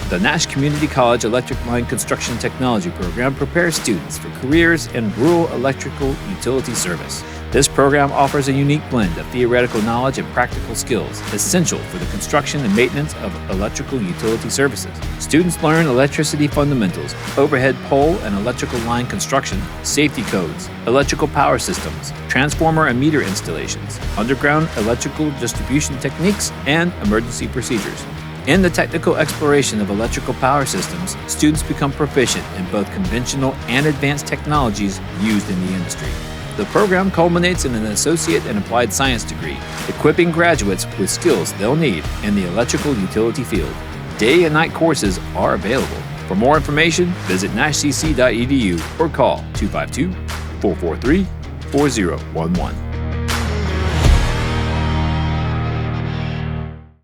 The Nash Community College Electric Line Construction Technology program prepares students for careers in rural electrical utility service. This program offers a unique blend of theoretical knowledge and practical skills essential for the construction and maintenance of electrical utility services. Students learn electricity fundamentals, overhead pole and electrical line construction, safety codes, electrical power systems, transformer and meter installations, underground electrical distribution techniques, and emergency procedures. In the technical exploration of electrical power systems, students become proficient in both conventional and advanced technologies used in the industry. The program culminates in an associate and applied science degree, equipping graduates with skills they'll need in the electrical utility field. Day and night courses are available. For more information, visit nashcc.edu or call 252-443-4011.